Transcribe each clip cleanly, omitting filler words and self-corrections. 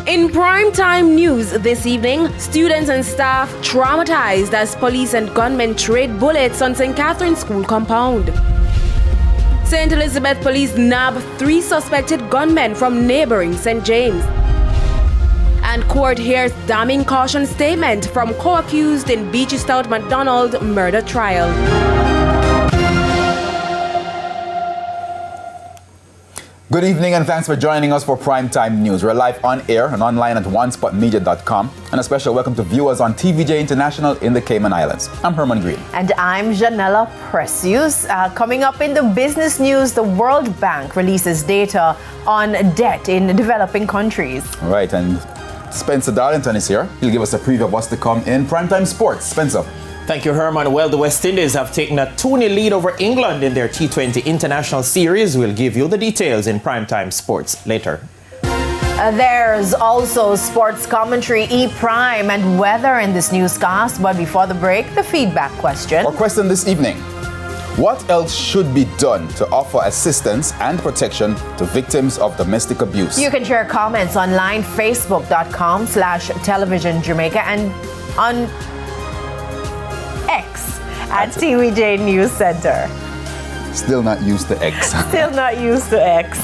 In primetime news this evening, students and staff traumatized as police and gunmen trade bullets on St. Catherine's School compound. St. Elizabeth police nab 3 suspected gunmen from neighboring St. James. And court hears damning caution statement from co-accused in Beachy Stout McDonald murder trial. Good evening and thanks for joining us for Primetime News. We're live on air and online at onespotmedia.com. And a special welcome to viewers on TVJ International in the Cayman Islands. I'm Herman Green. And I'm Janella Precious. Coming up in the business news, the World Bank releases data on debt in developing countries. Right, and Spencer Darlington is here. He'll give us a preview of what's to come in Primetime Sports. Spencer. Thank you, Herman. Well, the West Indies have taken a 2-0 lead over England in their T20 International Series. We'll give you the details in Primetime Sports later. There's also sports commentary, E-Prime, and weather in this newscast. But before the break, the feedback question. Our question this evening: what else should be done to offer assistance and protection to victims of domestic abuse? You can share comments online, facebook.com/televisionjamaica, and on X at TVJ News Center. Still not used to X. Still not used to X.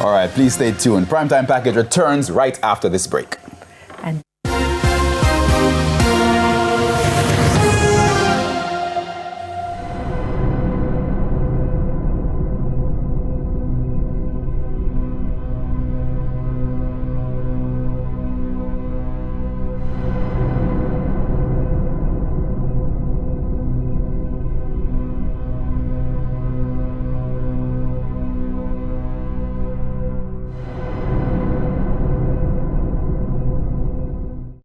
All right, please stay tuned. Primetime Package returns right after this break.